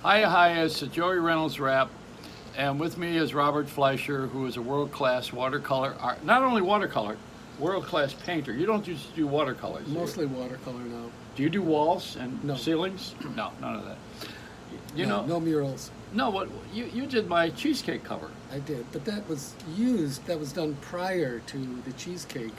Hi, it's Joey Reynolds Rap, and with me is Robert Fleischer, who is a world-class watercolor art, not only watercolor, world-class painter. You don't just do watercolors. Do you? Mostly watercolor now. Do you do walls and No. ceilings? No, none of that. You No, know, no murals. no. What you did my cheesecake cover. I did, but that was used. That was done prior to the cheesecake,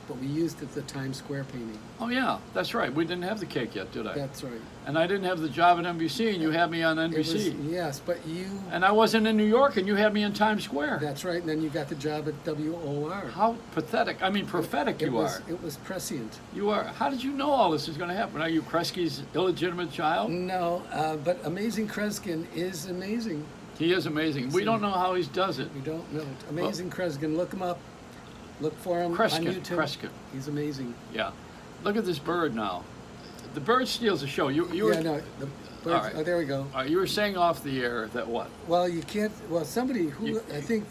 but we used it the Times Square painting. Oh yeah, that's right. We didn't have the cake yet, did I? That's right. And I didn't have the job at NBC, and you had me on It was, NBC. yes, but you. And I wasn't in New York, and you had me in Times Square. That's right. And then you got the job at WOR. How pathetic! I mean, prophetic you are. It was prescient. You are. How did you know all this is going to happen? Are you Kresge's illegitimate child? No, but Amazing Kreskin is amazing. He is amazing. We don't know how he does it. You don't know it. Amazing Kreskin. Look him up. Look for him on YouTube. Kreskin. He's amazing. Yeah. Look at this bird now. The bird steals the show. You were. Yeah, no. The birds, All right. Oh, there we go. You were saying off the air that what? Well, you can't. Well, somebody who You- I think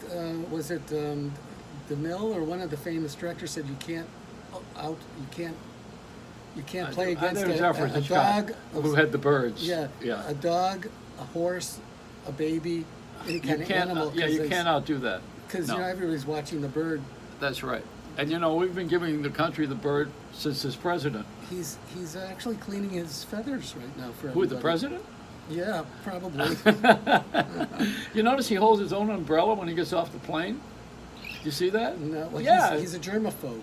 was it DeMille or one of the famous directors said you can't you can't play against There's Alfred a Hitchcock, dog. who had the birds. Yeah, Yeah. a dog, a horse, a baby, any You kind of can't. animal. Yeah, you can't outdo that. Because No. everybody's watching the bird. That's right. And we've been giving the country the bird since this president. He's actually cleaning his feathers right now for Who, everybody. the president? Yeah, probably. You notice he holds his own umbrella when he gets off the plane? You see that? No, well, Yeah. he's a germaphobe.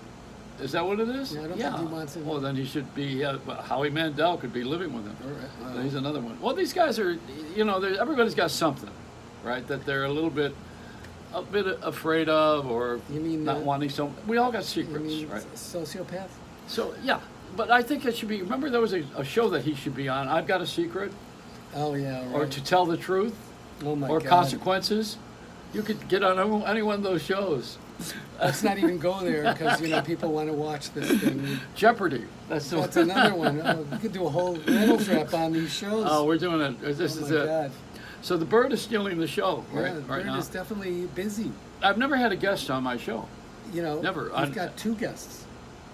Is that what it is? Yeah, I don't think he wants it. Well, then he should be. Well, Howie Mandel could be living with him. All right. He's another one. Well, these guys are. Everybody's got something, right? That they're a bit afraid of, or You mean, not wanting. So we all got You secrets, mean right? sociopath? So yeah, but I think it should be. Remember, there was a show that he should be on. I've got a secret, Oh yeah. Right. or To Tell the Truth, oh my or God. Consequences. You could get on any one of those shows. Let's not even go there because people want to watch this thing. Jeopardy. That's Another one. Oh, you could do a whole Reynolds Rap on these shows. Oh, we're doing it. This oh is my it. God. So the bird is stealing the show Yeah, right the right bird now. is definitely busy. I've never had a guest on my show. Never. We've got two guests.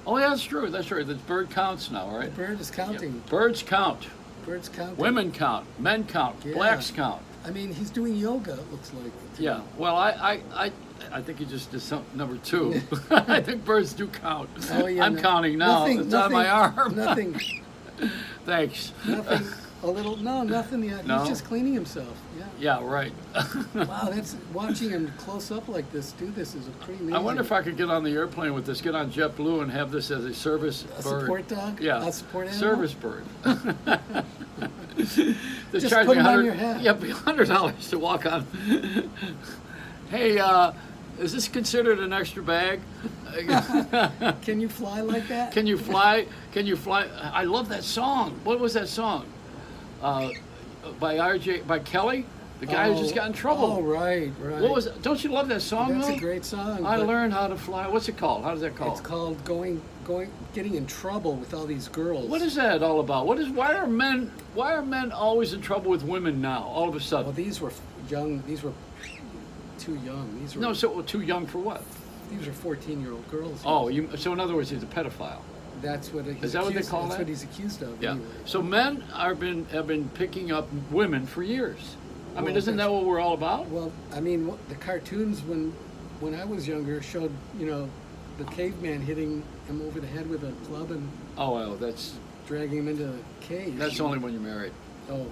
Oh, yeah, that's true. That's right. The bird counts now, The right? bird is counting. Yeah. Birds count. Birds counting. Women count. Men count. Yeah. Blacks count. I mean, he's doing yoga. It looks like. Yeah. Well, I think he just did something number two. I think birds do count. Oh yeah. I'm counting now. Nothing, It's on my arm. Nothing. Thanks. Nothing. A little. No, nothing yet. No? He's just cleaning himself. Yeah. Yeah, right. Wow, that's watching him close up like this. Do this is a pretty amazing. I wonder if I could get on the airplane with this, get on JetBlue, and have this as a service a bird. support dog. Yeah. A support animal. Service bird. They Just charge put me it on 100 your hat. Yeah, $100 to walk on. Hey, is this considered an extra bag? Can you fly like that? Can you fly? Can you fly? I love that song. What was that song? By Kelly, the guy who just got in trouble. Oh, right. What was? Don't you love that song? That's though? a great song. I but learned how to fly. What's it called? How does that called? It's called getting in trouble with all these girls. What is that all about? Why are men always in trouble with women now? All of a Well, sudden. these were young. These were too young. These were No, so too young for what? These are 14-year-old girls. Oh, so in other words, he's a pedophile. That's what he's Is that what they accused- call That's that? what he's accused of. Yeah. Anyway. So men have been picking up women for years. I mean, Well, isn't that what we're all about? Well, I mean, the cartoons when I was younger showed the caveman hitting him over the head with a club and Oh well, that's dragging him into a cage. only when you're married. Oh,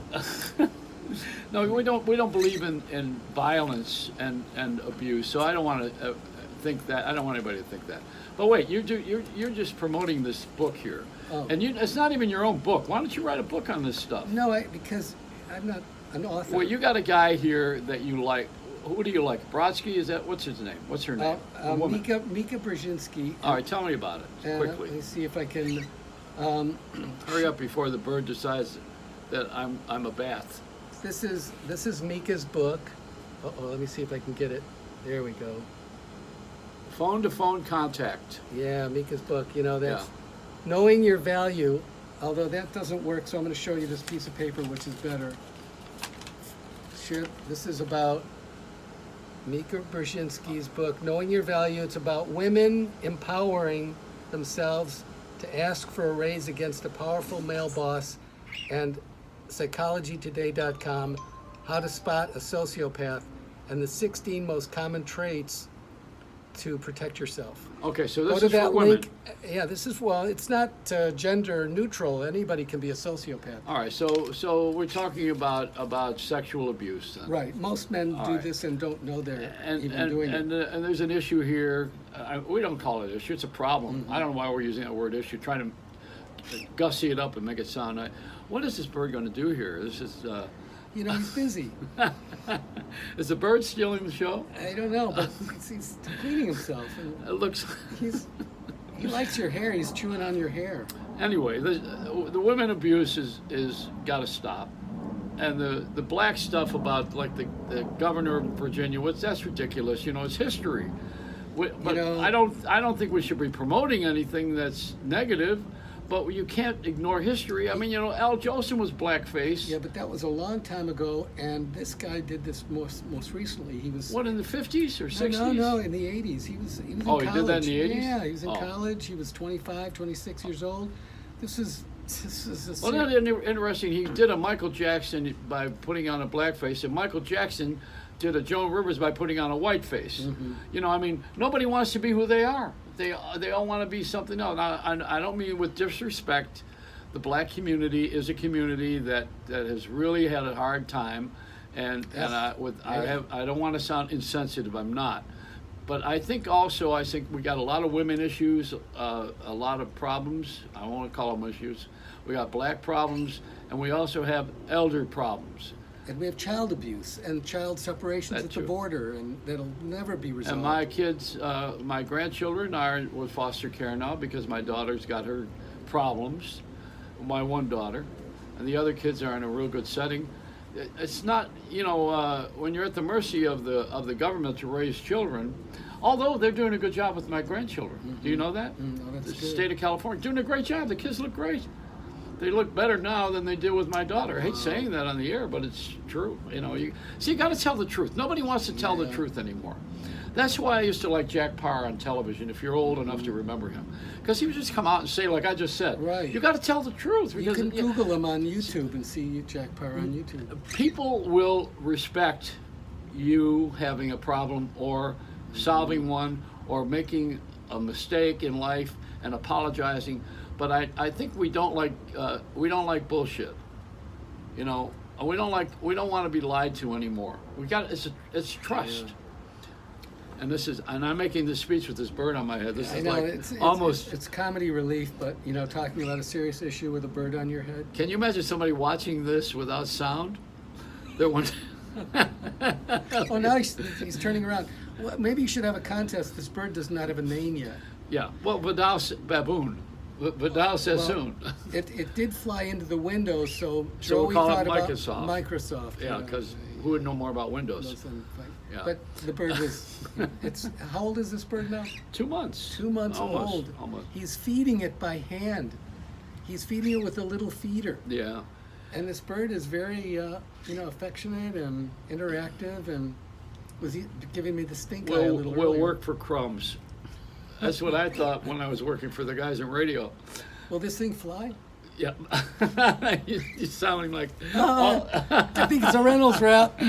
No, we don't believe in violence and abuse. So I don't want to think that. I don't want anybody to think that. But wait, you're just promoting this book here, Oh. and it's not even your own book. Why don't you write a book on this stuff? no, because I'm not an author. Well, you got a guy here that you like. Who do you like? Brodsky? Is that what's his name? What's her name? A woman. Mika Brzezinski. All right, tell me about it Let quickly. me see if I can. Hurry up before the bird decides that I'm a bath. This is Mika's book. Uh-oh, let me see if I can get it. There we go. Phone to phone contact. Yeah, Mika's book. That's Yeah. knowing your value. Although that doesn't work, so I'm going to show you this piece of paper, which is better. Sure, this is about Mika Brzezinski's book, Knowing Your Value. It's about women empowering themselves to ask for a raise against a powerful male boss and psychologytoday.com, how to spot a sociopath, and the 16 most common traits to protect yourself. Okay, so Go this to is for that women. link. Yeah, this is, well, it's not gender neutral. Anybody can be a sociopath. All right, so we're talking about sexual abuse then. Right. Most men All do right. this and don't know they're And even and doing and, it. and there's an issue here. We don't call it an issue. It's a problem. Mm-hmm. I don't know why we're using that word issue. Trying to gussy it up and make it sound nice. What is this bird going to do here? This is. You know, he's busy. Is the bird stealing the show? I don't know, but he's cleaning himself. And It looks. he likes your hair. He's chewing on your hair. Anyway, the women abuse is got to stop, and the black stuff about like the governor of Virginia, that's ridiculous. You know, it's history. But know- I don't think we should be promoting anything that's negative. But you can't ignore history. I mean, you know, Al Jolson was blackface. Yeah, but that was a long time ago, and this guy did this most recently. He was What, in the 50s or 60s? no, in the 80s. He was in Oh, college. he did that in the 80s? Yeah, he was in Oh. college. He was 25, 26 years old. This is a Well, that's interesting. He did a Michael Jackson by putting on a blackface, and Michael Jackson did a Joan Rivers by putting on a white face. Mm-hmm. You know, I mean, nobody wants to be who they are. They all want to be something else. Now, I don't mean with disrespect. The black community is a community that has really had a hard time, and I don't want to sound insensitive. I'm not. But I think we got a lot of women issues, a lot of problems. I won't call them issues. We got black problems, and we also have elder problems. And we have child abuse and child separations That at the too. border, and that'll never be resolved. And my kids, my grandchildren are with foster care now because my daughter's got her problems. My one daughter, and the other kids are in a real good setting. It's not, you know, when you're at the mercy of the government to raise children. Although they're doing a good job with my grandchildren. Mm-hmm. Do you know that? No, that's The good. state of California doing a great job. The kids look great. They look better now than they did with my daughter. I hate saying that on the air, but it's true. You know, you got to tell the truth. Nobody wants to tell the truth anymore. That's why I used to like Jack Parr on television, if you're old enough to remember him. Because he would just come out and say, like I just said, Right. you got to tell the truth. You Because can Google him on YouTube and see Jack Parr on YouTube. people will respect you having a problem or solving one or making a mistake in life and apologizing. But I think we don't like bullshit. You know, we don't want to be lied to anymore. It's trust. Yeah. And I'm making this speech with this bird on my head. This I is know like it's almost. it's comedy relief, but you know, talking about a serious issue with a bird on your head. Can you imagine somebody watching this without sound? They're one. Oh, now he's turning around. Well, maybe you should have a contest. This bird does not have a name yet. Yeah. Well, baboon. Vidal says Well, soon. It did fly into the window, so So we'll Joey call it thought about Microsoft. Microsoft. Yeah, because who would know more about Windows? Yeah. But the bird was. It's how old is this bird now? 2 months. 2 months Almost, old. Almost. He's feeding it by hand. He's feeding it with a little feeder. Yeah. And this bird is very, affectionate and interactive, and was giving me the stink eye a little We'll earlier. work for crumbs. That's what I thought when I was working for the guys in radio. Will this thing fly? Yeah. You're sounding like. I think it's a Reynolds Rap.